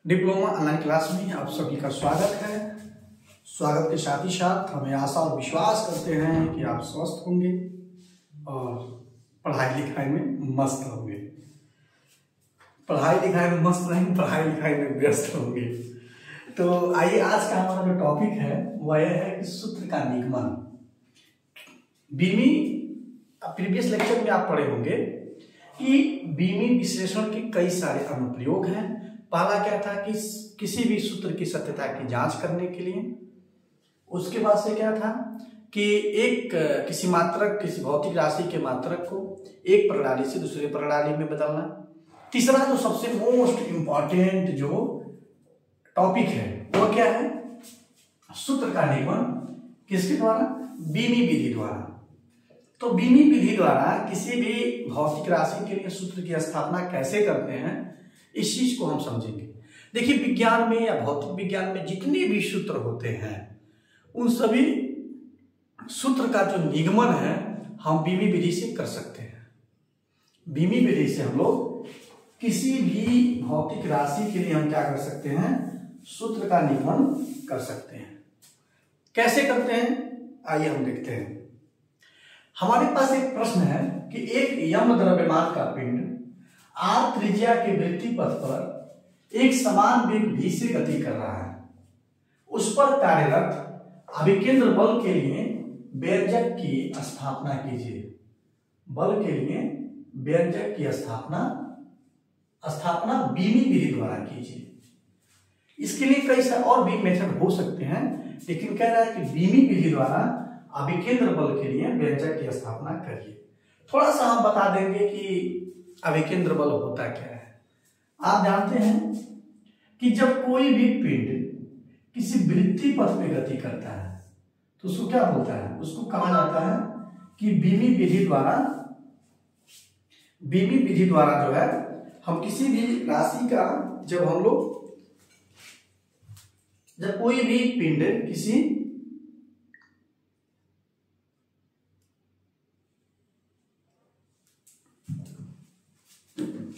Diploma online class में आप सभी का स्वागत है। स्वागत के साथ ही साथ हमें आशा और विश्वास करते हैं कि आप स्वस्थ होंगे और पढ़ाई लिखाई में मस्त होंगे। पढ़ाई लिखाई में मस्त नहीं, पढ़ाई लिखाई में व्यस्त होंगे। तो आइए, आज का हमारा जो टॉपिक है वह है कि सूत्र का निगमन। बीमी प्रीवियस लेक्चर में आप पढ़े होंगे कि बीमी विश्लेषण के कई सारे अनुप्रयोग हैं। पहला क्या था कि किसी भी सूत्र की सत्यता की जांच करने के लिए। उसके बाद से क्या था कि किसी भौतिक राशि के मात्रक को एक प्रणाली से दूसरे प्रणाली में बदलना। तीसरा जो सबसे मोस्ट इंपॉर्टेंट जो टॉपिक है वो क्या है, सूत्र का निगमन किसके द्वारा, बीमी विधि द्वारा। तो बीमी विधि द्वारा किसी भी भौतिक राशि के लिए सूत्र की स्थापना कैसे करते हैं, इस चीज को हम समझेंगे। देखिए, विज्ञान में या भौतिक विज्ञान में जितने भी सूत्र होते हैं उन सभी सूत्र का जो निगमन है हम बीमी विधि से कर सकते हैं। बीमी विधि से हम लोग किसी भी भौतिक राशि के लिए हम क्या कर सकते हैं, सूत्र का निगमन कर सकते हैं। कैसे करते हैं, आइए हम देखते हैं। हमारे पास एक प्रश्न है कि एक यम द्रव्यमान का पिंड आर त्रिज्या के वृत्ति पथ पर एक समान वेग v से गति कर रहा है। उस पर कार्यरत अभिकेंद्र बल के लिए व्यंजक की स्थापना कीजिए। बल के लिए व्यंजक की स्थापना बीमी विधि द्वारा कीजिए। इसके लिए कई सारे और भी मेथड हो सकते हैं, लेकिन कह रहा है कि बीमी विधि द्वारा अभिकेंद्र बल के लिए व्यंजक की स्थापना करिए। थोड़ा सा हम बता देंगे कि अभिकेंद्र बल होता क्या है। आप जानते हैं कि जब कोई भी पिंड किसी वृत्ति पथ में गति करता है तो उसको क्या बोलता है, उसको कहा जाता है कि बीमी विधि द्वारा जो है हम किसी भी राशि का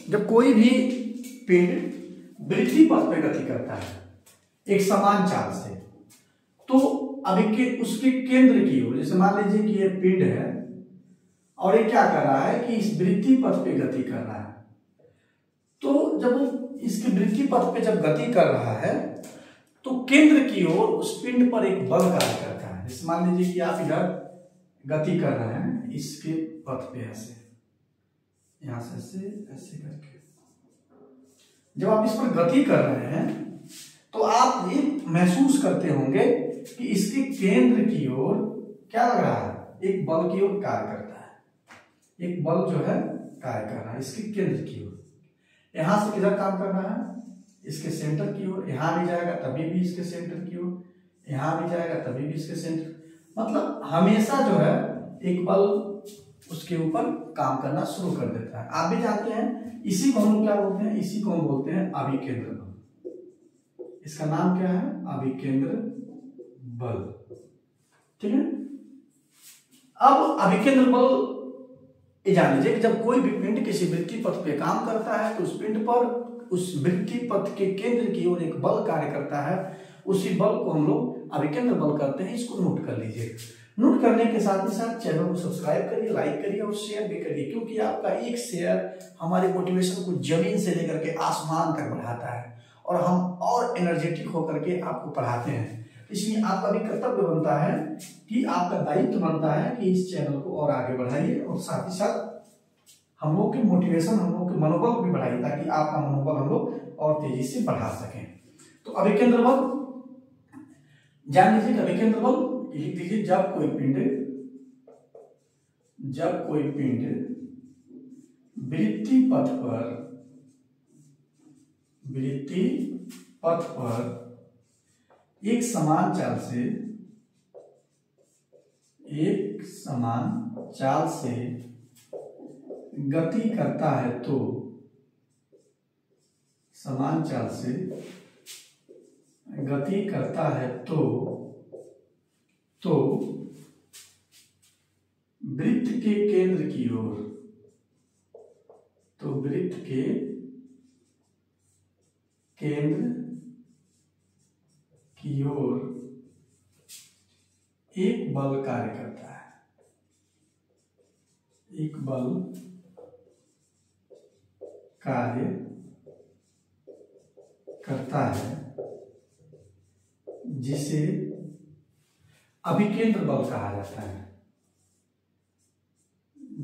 जब कोई भी पिंड वृत्ति पथ में गति करता है एक समान चाल से, तो उसके केंद्र की ओर, जैसे मान लीजिए कि ये पिंड है और ये क्या कर रहा है कि इस वृत्ति पथ पे गति कर रहा है। तो जब वो इसकी वृत्ति पथ पे जब गति कर रहा है तो केंद्र की ओर उस पिंड पर एक बल कार्य करता है। जैसे मान लीजिए कि आप इधर गति कर रहे हैं इसके पथ पे, ऐसे यहां से ऐसे करके जब आप इस पर गति कर रहे हैं तो आप ये महसूस करते होंगे कि इसके केंद्र की ओर क्या लग रहा है, एक बल की ओर कार्य करता है। एक बल जो है कार्य कर रहा है इसके केंद्र की ओर। यहां से किधर काम कर रहा है, इसके सेंटर की ओर। यहां भी जाएगा तभी भी इसके सेंटर की ओर, यहां भी जाएगा तभी भी इसके सेंटर। मतलब हमेशा जो है एक बल उसके ऊपर काम करना शुरू कर देता है। आप भी जानते हैं इसी को हम क्या बोलते हैं, इसी को हम बोलते हैं अभिकेंद्र बल। इसका नाम क्या है, अभिकेंद्र बल। ठीक है। अब अभिकेंद्र बल ये जान लीजिए कि जब कोई भी पिंड किसी वृत्ति पथ पे काम करता है तो उस पिंड पर उस वृत्ति पथ के केंद्र की ओर एक बल कार्य करता है। उसी बल को हम लोग अभिकेंद्र बल करते हैं। इसको नोट कर लीजिए। नोट करने के साथ ही साथ चैनल को सब्सक्राइब करिए, लाइक करिए और शेयर भी करिए, क्योंकि आपका एक शेयर हमारे मोटिवेशन को जमीन से लेकर के आसमान तक बढ़ाता है और हम और एनर्जेटिक होकर के आपको पढ़ाते हैं। इसलिए आपका भी कर्तव्य बनता है कि आपका दायित्व बनता है कि इस चैनल को और आगे बढ़ाइए और साथ ही साथ हम लोग की मोटिवेशन, हम लोग के मनोबल को भी बढ़ाइए, ताकि आपका मनोबल हम लोग और तेजी से बढ़ा सकें। तो अभिकेंद्र बल जान लीजिए कि अभिकेंद्र बल लिख दीजिए। जब कोई पिंड वृत्ति पथ पर एक समान चाल से गति करता है तो समान चाल से गति करता है तो वृत्त के केंद्र की ओर, तो वृत्त के केंद्र की ओर एक बल कार्य करता है, एक बल कार्य करता है जिसे अभिकेंद्र बल कहा जाता है,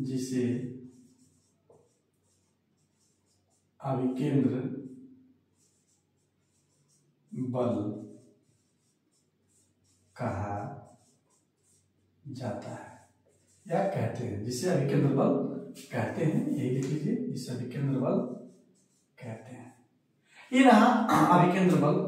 जिसे अभिकेंद्र बल कहा जाता है या कहते हैं, जिसे अभिकेंद्र बल कहते हैं, यही लिख लीजिए, जिसे अभिकेंद्र बल कहते हैं। ये रहा अभिकेंद्र बल।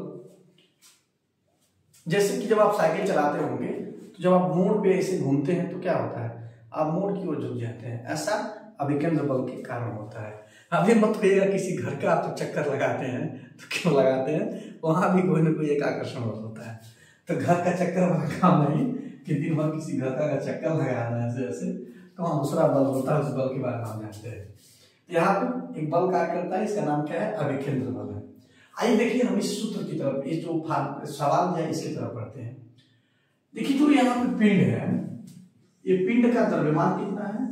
जैसे कि जब आप साइकिल चलाते होंगे तो जब आप मोड़ पे ऐसे घूमते हैं तो क्या होता है, आप मोड़ की ओर झुक जाते हैं, ऐसा अभिकेंद्र बल के कारण होता है। अभी मत कहिएगा किसी घर का आप चक्कर लगाते हैं तो क्यों लगाते हैं, वहां भी कोई ना कोई एक आकर्षण होता है। तो घर का चक्कर वाला काम नहीं कि दिन भर किसी घर का चक्कर लगाना है ऐसे, तो वहां दूसरा बल होता है, उस बल के बारे में हम जानते हैं। यहाँ पे एक बल कार्य करता है, इसका नाम क्या है, अभिकेंद्र बल है। आइए देखिए हम इस सूत्र की तरफ, इस जो सवाल है इसकी तरफ पढ़ते हैं। देखिए जो यहाँ पे पिंड है, ये पिंड का द्रव्यमान कितना है,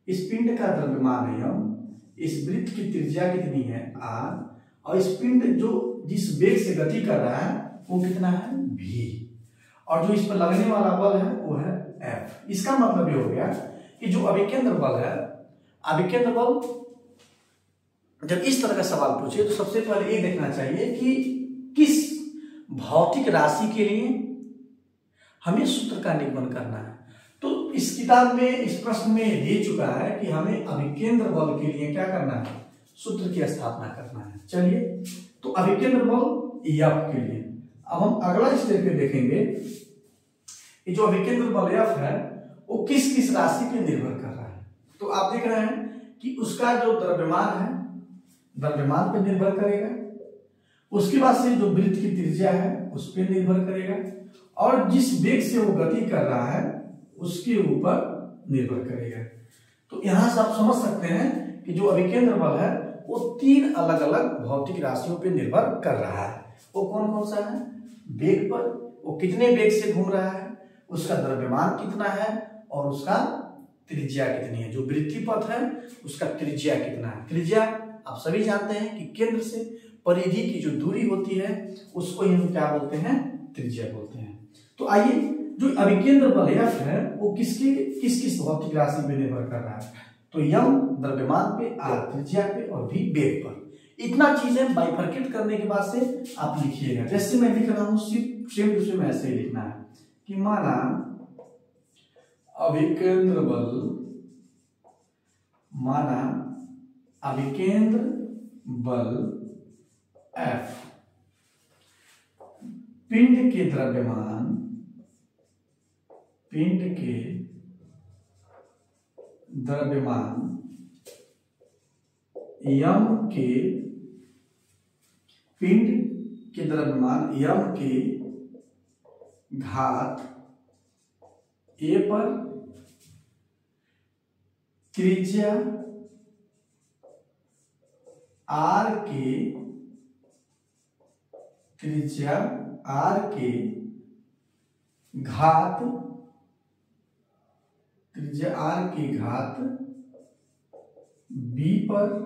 इस पिंड का द्रव्यमान है m, इस वृत्त की त्रिज्या कितनी है r, और इस पिंड जो जिस वेग से गति कर रहा है वो कितना है v, और जो इस पर लगने वाला बल है वो है F। इसका मतलब ये हो गया कि जो अभिकेंद्र बल है, अभिकेंद्र बल जब इस तरह का सवाल पूछे तो सबसे पहले ये देखना चाहिए कि किस भौतिक राशि के लिए हमें सूत्र का निगमन करना है। तो इस किताब में, इस प्रश्न में दे चुका है कि हमें अभिकेंद्र बल के लिए क्या करना है, सूत्र की स्थापना करना है। चलिए, तो अभिकेंद्र बल F के लिए अब हम अगला स्टेप पे देखेंगे, ये जो अभिकेंद्र बल F है वो किस किस राशि पे निर्भर कर रहा है। तो आप देख रहे हैं कि उसका जो द्रव्यमान है, द्रव्यमान पे निर्भर करेगा, उसके बाद से जो वृत्त की त्रिज्या है उस पर निर्भर करेगा, और जिस वेग से वो गति कर रहा है उसके ऊपर निर्भर करेगा। तो यहां से आप समझ सकते हैं कि जो अभिकेंद्र बल है वो तीन अलग अलग भौतिक राशियों पर निर्भर कर रहा है। वो कौन कौन सा है, वेग पर, वो कितने वेग से घूम रहा है, उसका द्रव्यमान कितना है, और उसका त्रिज्या कितनी है, जो वृत्ति पथ है उसका त्रिज्या कितना है। त्रिज्या आप सभी जानते हैं कि केंद्र से परिधि की जो दूरी होती है उसको हम क्या बोलते हैं, त्रिज्या बोलते हैं। तो आइए, जो अभिकेंद्र बल F है वो किस किस भौतिक राशि पे निर्भर कर रहा है, तो m द्रव्यमान पे, r त्रिज्या पे, और v वेग पर। इतना चीजें बाइफरकेट करने के बाद से आप लिखिएगा। जैसे मैं लिख रहा हूं सेम टू सेम ऐसे ही लिखना है कि माना अभिकेंद्र बल, माना अभिकेंद्र बल F पिंड के द्रव्यमान, पिंड के द्रव्यमान m के, पिंड के द्रव्यमान m के घात a पर, त्रिज्या r के, त्रिज्या r के घात, त्रिज्या r के घात b पर,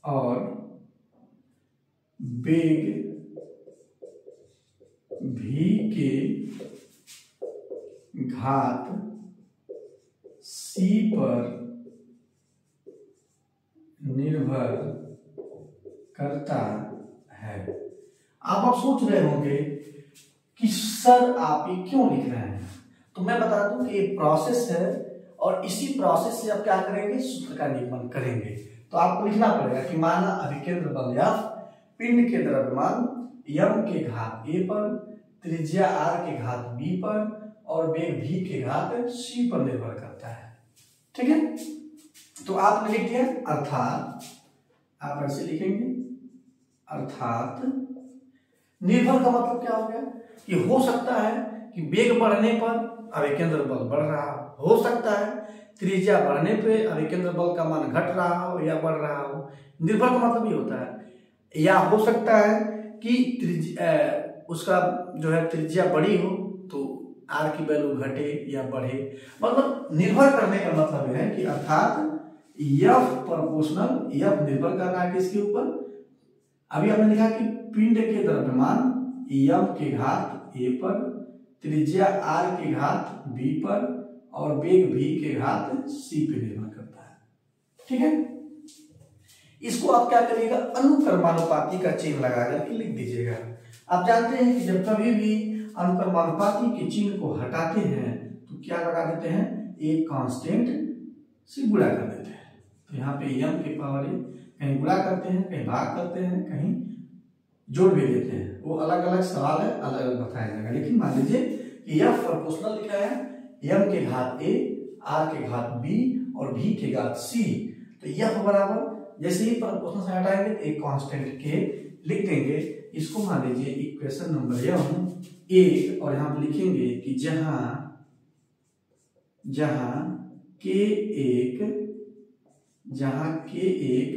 और वेग v के घात c पर निर्भर करता है। आप सोच रहे होंगे कि सर आप ये क्यों लिख रहे हैं, तो मैं बता दूं कि ये प्रोसेस है, और इसी प्रोसेस से आप क्या करेंगे, सूत्र का निगमन करेंगे। तो आपको लिखना पड़ेगा कि माना अभिकेंद्र बल F पिंड के द्रव्यमान m के घात a पर, त्रिज्या r के घात b पर, और वेग v के घात c पर निर्भर करता है। ठीक है, तो आपने लिख दिया, अर्थात आप ऐसे लिखेंगे, अर्थात निर्भर का मतलब क्या हो गया कि हो सकता है कि वेग बढ़ने पर अभिकेंद्र बल बढ़ रहा, हो सकता है त्रिज्या बढ़ने पे अभिकेंद्र बल का मान घट रहा हो या बढ़ रहा हो। निर्भर का मतलब ये होता है, या हो सकता है कि उसका जो है त्रिज्या बड़ी हो तो आर की वैल्यू घटे या बढ़े। मतलब निर्भर करने का मतलब है कि अर्थात एफ प्रोपोर्शनल, एफ निर्भर कर रहा है किसके ऊपर। अभी हमने लिखा कि पिंड के द्रव्यमान एम के घात ए पर, त्रिज्या आर के घात बी पर और वेग v के घात c पे निर्भर करता है। ठीक है, इसको आप क्या करिएगा, अनुक्रमानुपाती का चिन्ह लगा करके लिख दीजिएगा। आप जानते हैं कि जब कभी भी अनुक्रमानुपाती के चिन्ह को हटाते हैं तो क्या लगा देते हैं, एक कांस्टेंट से गुणा कर देते हैं। तो यहाँ पे m के पावर ए, कहीं गुणा करते हैं, कहीं भाग करते हैं, कहीं जोड़ भी देते हैं। वो अलग अलग सवाल है, अलग अलग बताया जाएगा। लेकिन मान लीजिए कि यह प्रोपोर्शनल लिखा है, m के घात a, r के घात b और v के घात c। तो यह बराबर, जैसे ही प्रोपोर्शनल से हटाएंगे तो एक कांस्टेंट के लिख देंगे। इसको मान लीजिए इक्वेशन नंबर एक, और यहाँ पे लिखेंगे कि जहां के एक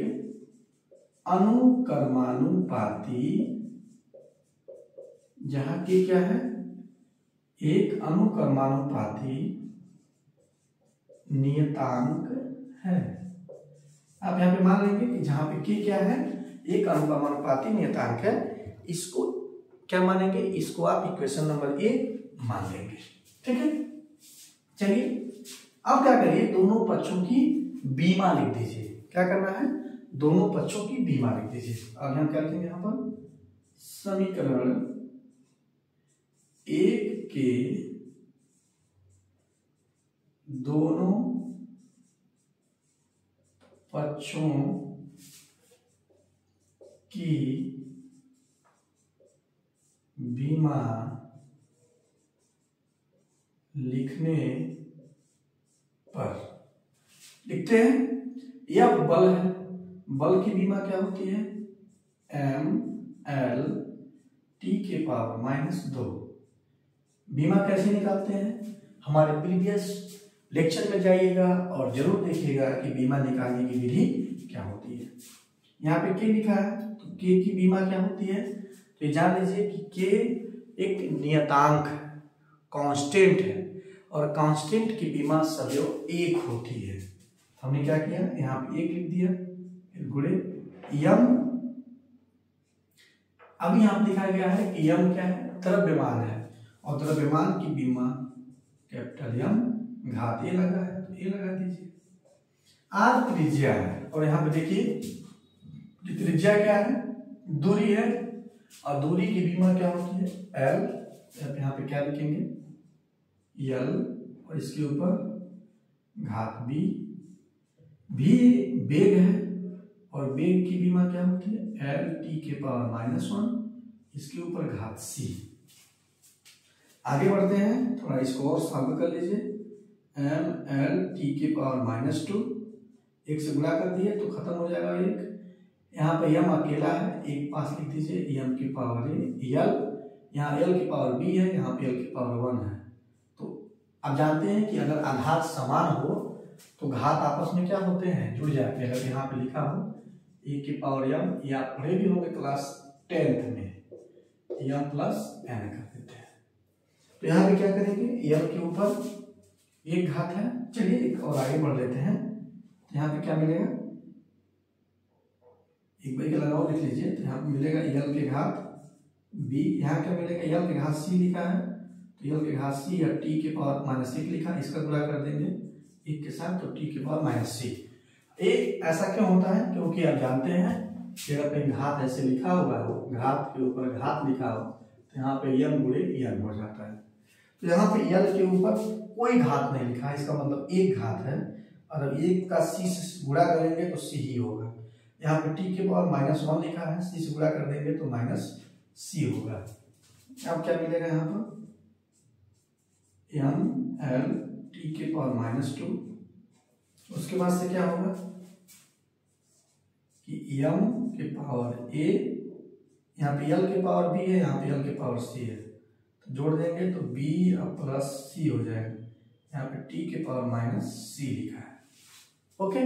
अनुक्रमानुपाती, जहां के क्या है, एक अनुक्रमानुपाती नियतांक है। आप यहाँ पे मान लेंगे कि जहां पे के क्या है, एक अनुक्रमानुपाती नियतांक है, इसको क्या मानेंगे, इसको आप इक्वेशन नंबर एक मान लेंगे। ठीक है, चलिए अब क्या करिए, दोनों पक्षों की बीमा लिख दीजिए। क्या करना है, दोनों पक्षों की बीमा लिख दीजिए। अब हम क्या लिखेंगे, यहाँ पर समीकरण एक के दोनों पक्षों की बीमा लिखने पर लिखते हैं, यह बल है, बल की बीमा क्या होती है, ml t के पावर -2। बीमा कैसे निकालते हैं, हमारे प्रीवियस लेक्चर में जाइएगा और जरूर देखिएगा कि बीमा निकालने की विधि क्या होती है। यहाँ पे के लिखा है, तो के की बीमा क्या होती है, तो ये जान लीजिए कि के एक नियतांक है, कांस्टेंट है, और कांस्टेंट की बीमा सदैव एक होती है। हमने क्या किया, यहाँ पे एक लिख दिया, फिर गुणे यम। अब यहाँ दिखाया गया है कि यम क्या है, द्रव्यमान है, और द्रव्यमान की बीमा कैपिटल यम घात ए लगा है, तो ए लगा दीजिए। आर त्रिज्या है, और यहाँ पे देखिए त्रिज्या क्या है, दूरी है, और दूरी की बीमा क्या होती है, एल। यहाँ पे क्या लिखेंगे, यल, और इसके ऊपर घात बी। भी वेग है, और वेग की बीमा क्या होती है, एल टी के पावर -1, इसके ऊपर घात सी। आगे बढ़ते हैं, थोड़ा इसको और सॉल्व कर लीजिए। एम एल टी के पावर -2, एक से गुणा कर दिए तो खत्म हो जाएगा एक। यहाँ पे यम अकेला है, एक पास लिख दीजिए, यम की पावर यल, यहाँ एल की पावर बी है, यहाँ पे एल की पावर 1 है। तो आप जानते हैं कि अगर आघात समान हो तो घात आपस में क्या होते हैं, जुड़ जाते हैं। अगर यहाँ पे लिखा हो ए की पावर यम, या पढ़े भी होंगे क्लास 10th में, यम प्लस एन कर देते हैं। तो यहाँ पे क्या करेंगे, यम के ऊपर एक घात है। चलिए एक और आगे बढ़ लेते हैं, यहाँ पे क्या मिलेगा, एक बाई का लगाओ लिख लीजिए। तो यहाँ पे मिलेगा यल के घात बी, यहाँ क्या मिलेगा, यल के घात सी लिखा है, तो यल के घात सी, या टी के पावर -1 लिखा, इसका गुणा कर देंगे एक के साथ, तो टी के पावर -c। एक ऐसा क्यों होता है, क्योंकि आप जानते हैं कि अगर कहीं घात ऐसे लिखा हुआ हो, घात के ऊपर घात लिखा हो, तो यहाँ पे यम गुणे यम हो जाता है। तो यहाँ पे यल के ऊपर कोई घात नहीं लिखा है, इसका मतलब एक घात है, और एक का सी से गुणा करेंगे तो सी ही होगा। यहाँ पे टी के पावर -1 लिखा है, सी से गुणा कर देंगे तो -c होगा। अब क्या मिलेगा, यहाँ पर एम एल टी के पावर -2, उसके बाद से क्या होगा कि यम के पावर ए, यहाँ पे यल के पावर बी है, यहाँ पे यल के पावर सी है, तो जोड़ देंगे तो बी प्लस सी हो जाएगा। यहाँ पे टी के पावर माइनस सी लिखा है। ओके,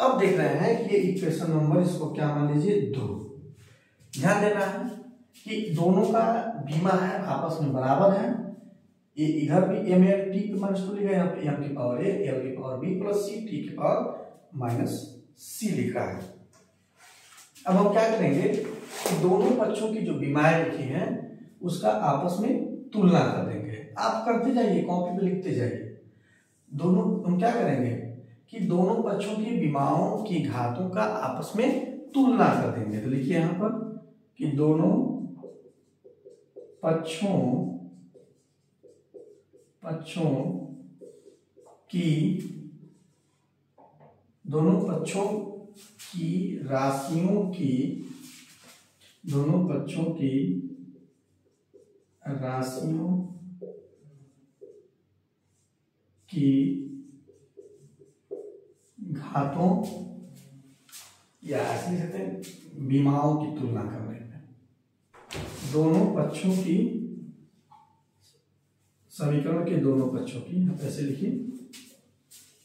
अब देख रहे हैं कि ये इक्वेशन नंबर, इसको क्या मान लीजिए 2। ध्यान देना है कि दोनों का बीमा है आपस में बराबर है। ये इधर भी एम एल टी के माइनस 2 लिखा है, यहाँ पे एम की पावर ए एल की power B plus C T की पावर माइनस सी लिखा है। अब हम क्या करेंगे कि दोनों पक्षों की जो बीमाएं लिखी हैं उसका आपस में तुलना कर देंगे। आप करते जाइए, कॉपी पे लिखते जाइए। दोनों हम क्या करेंगे कि दोनों पक्षों की बीमाओं की घातों का आपस में तुलना कर देंगे। तो लिखिए यहाँ पर कि दोनों पक्षों की राशियों की घातों या ऐसे लिख सकते हैं बीमाओं की तुलना करने में, दोनों पक्षों की समीकरण के दोनों पक्षों की, ऐसे लिखिए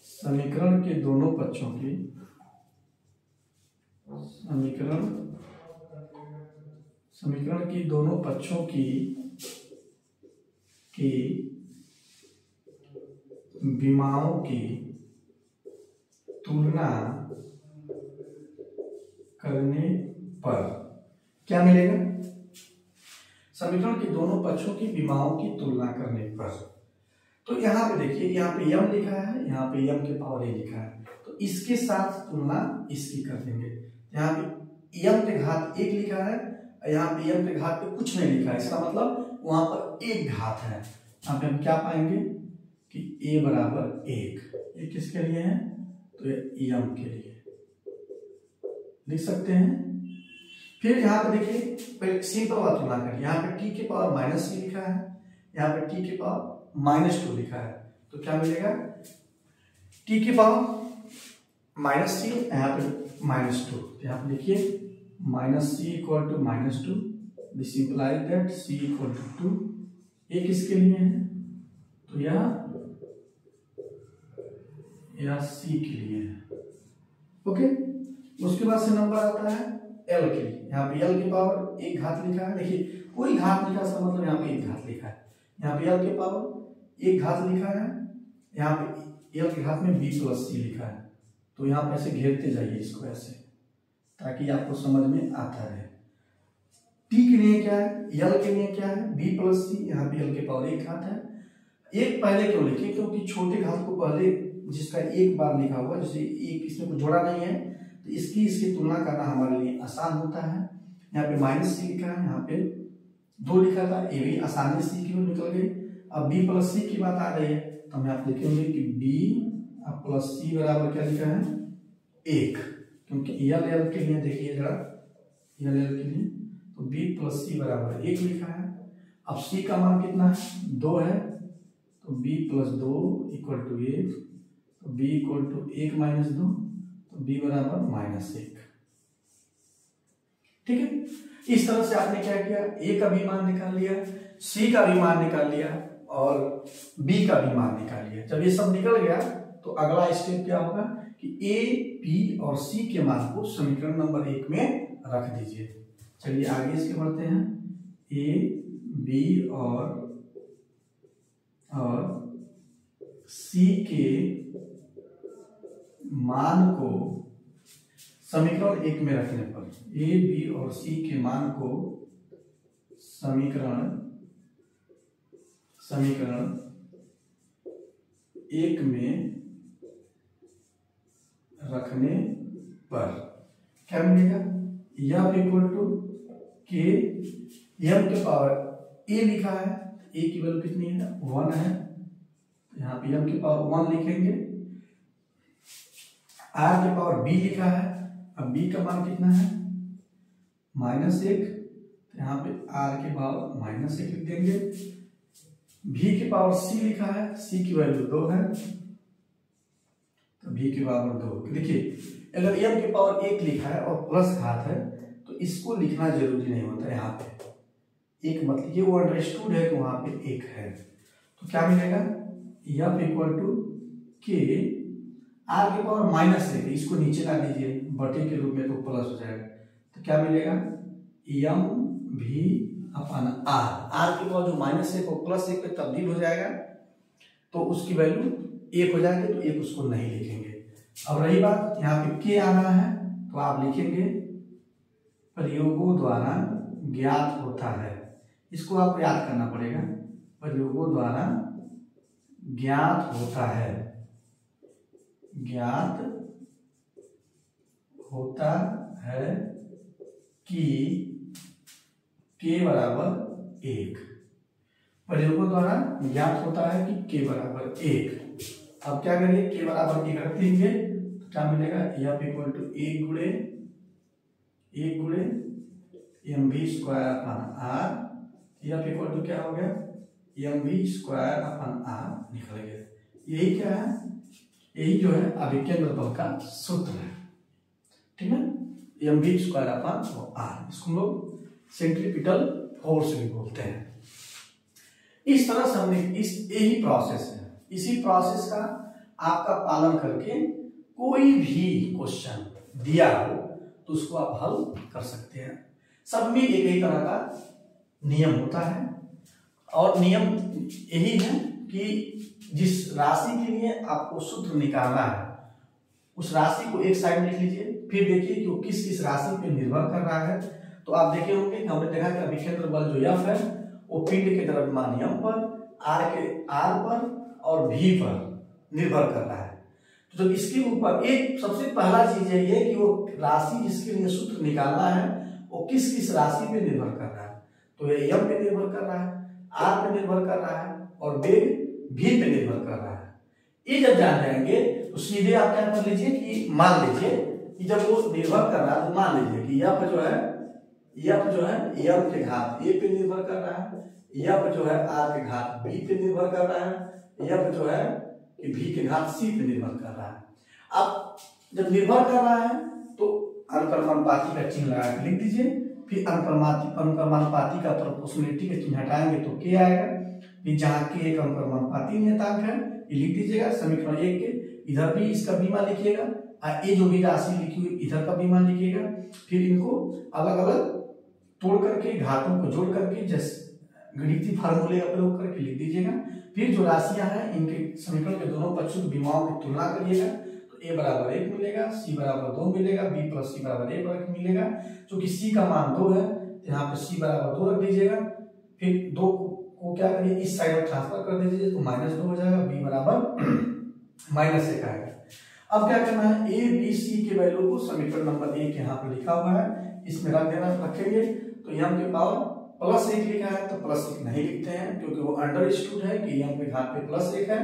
समीकरण के दोनों पक्षों की समीकरण की दोनों पक्षों की बीमाओं की तुलना करने पर क्या मिलेगा? समीकरण के दोनों पक्षों की बीमाओं की तुलना करने पर। तो यहाँ पे देखिए, यहाँ पे यम लिखा है, यहाँ पे यम के पावर ए लिखा है, तो इसके साथ तुलना इसकी कर देंगे। यहाँ पे यम के घात 1 लिखा है, यहाँ पे यम के घात पे कुछ नहीं लिखा है, इसका मतलब वहां पर एक घात है। यहाँ पे हम क्या पाएंगे कि a बराबर 1, ये किसके लिए है? तो ये यम के लिए लिख सकते हैं। फिर यहाँ पे देखिए, पहले सिंपल वाला तुलना करिए। यहाँ पे टी के पावर माइनस सी लिखा है, यहाँ पे टी के पावर माइनस 2 लिखा है, तो क्या मिलेगा? टी के पावर माइनस सी, यहाँ पे माइनस 2, यहाँ पे लिखिए minus C equal to minus 2, this implies that C equal to 2। ये किसके लिए है? तो यह सी के लिए है। ओके, उसके बाद से नंबर आता है एल के लिए। यहाँ पे एल की पावर 1 घात लिखा है, देखिए कोई घात लिखा है, इसका मतलब यहाँ पे 1 घात लिखा है। यहाँ पे एल के पावर 1 घात लिखा है, यहाँ पे एल के घात में बी प्लस सी लिखा है। तो यहाँ पे ऐसे घेरते जाइए इसको ऐसे, ताकि आपको समझ में आता रहे। टी के लिए क्या है, एल के लिए क्या है? बी प्लस सी, यहाँ पे एल के पावर 1 घात है। एक पहले क्यों लिखे? क्योंकि छोटे घात को पहले, जिसका एक बार लिखा हुआ, जैसे एक इसमें कुछ जोड़ा नहीं है, तो इसकी तुलना करना हमारे लिए आसान होता है। यहाँ पे माइनस सी लिखा है, यहाँ पे 2 लिखा था, ये भी आसानी से की निकल गई। अब बी प्लस सी की बात आ रही है, तो हम यहाँ पे लिखेंगे कि बी प्लस सी बराबर क्या लिखा है? 1, क्योंकि एल के लिए देखिए जरा, एल के लिए तो बी प्लस सी बराबर 1 लिखा है। अब सी का मान कितना है? 2 है, तो बी प्लस 2 इक्वल टू 1, तो बी इक्वल टू 1 माइनस 2, तो बी बराबर माइनस 1। ठीक है, इस तरह से आपने क्या किया? ए का भी मान निकाल लिया, सी का भी मान निकाल लिया और बी का भी मान निकाल लिया। जब ये सब निकल गया तो अगला स्टेप क्या होगा कि ए, बी और सी के मान को समीकरण नंबर 1 में रख दीजिए। चलिए आगे इसके बढ़ते हैं। ए, बी और सी के मान को समीकरण 1 में रखने पर, ए, बी और सी के मान को समीकरण 1 में रखने पर क्या मिलेगा? एफ इक्वल टू के, एम के पावर ए लिखा है, ए की वैल्यू कितनी है? 1 है, यहाँ पे एम के पावर 1 लिखेंगे। आर के पावर बी लिखा है, अब बी का मान कितना है? -1, तो यहाँ पे आर के पावर -1 लिख देंगे। भी के पावर सी लिखा है, सी की वैल्यू 2 है, तो भी के पावर 2। देखिए अगर एम के पावर 1 लिखा है और प्लस घात है तो इसको लिखना जरूरी नहीं होता। यहाँ पे 1 मतलब ये वो अंडरस्टूड है कि वहां पे 1 है, तो क्या मिलेगा? एफ इक्वल टू के आर के पावर माइनस एक, इसको नीचे ला दीजिए बटे के रूप में तो प्लस हो जाएगा, तो क्या मिलेगा एम भी अपन आर, आर की पावर जो माइनस एक वो प्लस एक पे तब्दील हो जाएगा तो उसकी वैल्यू एक हो जाएगी, तो एक उसको नहीं लिखेंगे। अब रही बात यहाँ पे के आना है तो आप लिखेंगे प्रयोगों द्वारा ज्ञात होता है, इसको आपको याद करना पड़ेगा, प्रयोगों द्वारा ज्ञात होता है, ज्ञात होता है कि के बराबर एक, प्रयोगों द्वारा ज्ञात होता है कि के बराबर एक। अब क्या करिए, के बराबर एक रख देंगे तो क्या मिलेगा एफ इक्वल टू एक गुणे M B square upon R, F equal to क्या हो गया M B square upon R निकल गया। यही क्या है, यही जो है अभिकेंद्र बल का सूत्र है, ठीक है, M B square upon R, इसको लोग सेंट्रीपिटल फोर्स भी बोलते हैं। इस तरह से हमने यही प्रोसेस है, इसी प्रोसेस का आपका पालन करके कोई भी क्वेश्चन दिया हो तो उसको आप हल कर सकते हैं। सब में एक ही तरह का नियम होता है और नियम यही है कि जिस राशि के लिए आपको सूत्र निकालना है उस राशि को एक साइड लिख लीजिए, फिर देखिए कि वो किस किस राशि पे निर्भर कर रहा है। तो आप देखे होंगे कि हमने देखा कि अभिकेंद्र बल जो एफ है वो पिंड के द्रव्यमान एम पर, आर पर और भी पर निर्भर कर रहा है। तो जब इसके ऊपर एक सबसे पहला चीज है ये कि वो राशि जिसके लिए सूत्र निकालना है वो किस किस राशि पे निर्भर कर रहा है, तो ये एम पे निर्भर कर रहा है, आर पे निर्भर कर रहा है और वेग भी पे निर्भर कर रहा है। ये जब जान जाएंगे तो सीधे आप क्या कर लीजिए कि मान लीजिए कि जब वो निर्भर कर रहा है तो मान लीजिए कि एफ जो है एम के घात ए पे निर्भर कर रहा है, एफ जो है आर के घात बी पे निर्भर कर रहा है, एफ जो है कि भी के घात सी पे निर्भर कर रहा है। अब जब निर्भर कर रहा है तो अनुक्रमानुपाती का चिन्ह लगा के लिख दीजिए, फिर अनुक्रमानुपाती का प्रोपोर्शनलिटी का चिन्ह हटाएंगे तो के आएगा, फिर जहाँ के एक अनुक्रमानुपाती नियतांक है ये लिख दीजिएगा समीकरण एक के, इधर भी इसका बीमा लिखिएगा, ये जो भी राशि लिखी हुई इधर का बीमा लिखिएगा, फिर इनको अलग अलग तोड़ करके घातों को जोड़ करके जैसे गणितीय फार्मूले का प्रयोग करके लिख दीजिएगा। फिर जो राशियां हैं इनके समीकरण के दोनों पक्षों की विमाओं की तुलना करिएगा तो a बराबर 1 मिलेगा, c बराबर 2 मिलेगा, b प्लस c बराबर 1 मिलेगा। चूंकि c का मान 2 है तो यहाँ पे c बराबर 2 रख दीजिएगा, फिर 2 को क्या करिए इस साइड में ट्रांसफर कर दीजिए तो -2 हो जाएगा, b बराबर -1 आएगा। अब क्या करना है, a b c के वैल्यू को समीकरण नंबर 1 यहाँ पे लिखा हुआ है इसमें रख देना, रखेंगे तो m के पावर +1 लिखा है तो +1 नहीं लिखते हैं क्योंकि वो अंडरस्टूड है कि m के घात पे +1 है,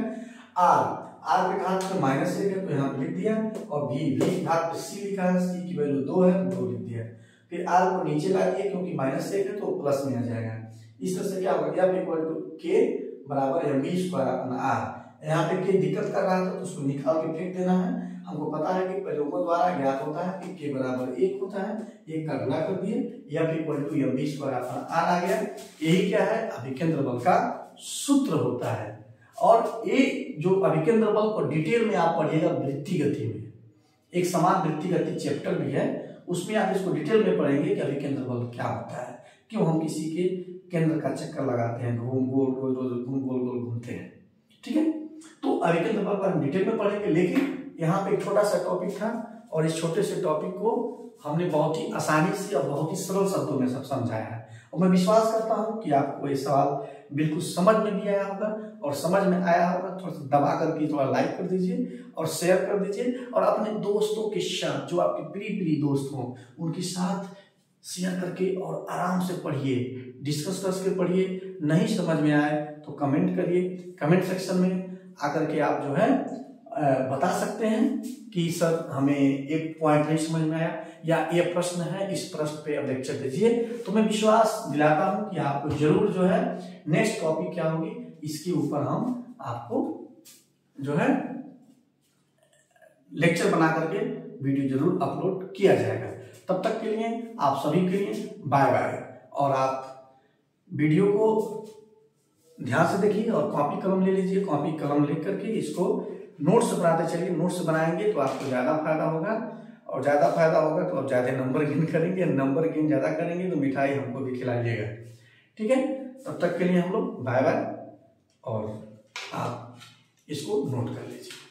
r के घात पे -1 है तो यहाँ पे लिख दिया, और v के घात पे c लिखा है, c की वैल्यू 2 है तो 2 लिख दिया, फिर r को नीचे ला दिए क्योंकि -1 है तो प्लस में आ जाएगा। इस तरह से क्या होगा f इक्वल टू k बराबर mv स्क्वायर अपना r, यहाँ पे k दिक्कत कर रहा था तो उसको निकाल के फेंक देना है। हमको पता है कि प्रयोगों द्वारा ज्ञात होता है कि k बराबर 1 होता है, 1 का गुणा कर दिए f equal to mv square upon r आ गया। यही क्या है अभिकेंद्र बल का सूत्र होता है। और ये जो अभिकेंद्र बल को डिटेल में आप पढ़िएगा वृत्ति गति में, एक समान वृत्ति गति चैप्टर भी है उसमें आप इसको डिटेल में पढ़ेंगे कि अभिकेंद्र बल क्या होता है, क्यों हम किसी के केंद्र का चक्कर लगाते हैं, घूम गोल गोल घूमते हैं, ठीक है। तो अभिकेंद्र बल पर हम डिटेल में पढ़ेंगे, लेकिन यहाँ पे एक छोटा सा टॉपिक था और इस छोटे से टॉपिक को हमने बहुत ही आसानी से और बहुत ही सरल शब्दों में सब समझाया है। और मैं विश्वास करता हूँ कि आपको ये सवाल बिल्कुल समझ में भी आया होगा, और समझ में आया होगा थोड़ा सा दबा करके थोड़ा लाइक कर दीजिए और शेयर कर दीजिए, और अपने दोस्तों के साथ जो आपके प्रिय दोस्त हों उनके साथ शेयर करके और आराम से पढ़िए, डिस्कस करके पढ़िए। नहीं समझ में आए तो कमेंट करिए, कमेंट सेक्शन में आकर के आप जो है बता सकते हैं कि सर हमें एक पॉइंट नहीं समझ में आया या ये प्रश्न है, इस प्रश्न पे अब लेक्चर दीजिए। तो मैं विश्वास दिलाता हूं कि आपको जरूर जो है नेक्स्ट टॉपिक क्या होगी इसके ऊपर हम आपको जो है लेक्चर बना करके वीडियो जरूर अपलोड किया जाएगा। तब तक के लिए आप सभी के लिए बाय बाय। और आप वीडियो को ध्यान से देखिए और कॉपी कलम ले लीजिए। कॉपी कलम ले करके इसको नोट्स बनाते चलिए। नोट्स बनाएंगे तो आपको ज़्यादा फायदा होगा, और ज़्यादा फायदा होगा तो आप ज़्यादा नंबर गेन करेंगे। नंबर गेन ज़्यादा करेंगे तो मिठाई हमको भी खिलाइएगा। ठीक है, तब तक के लिए हम लोग बाय बाय, और आप इसको नोट कर लीजिए।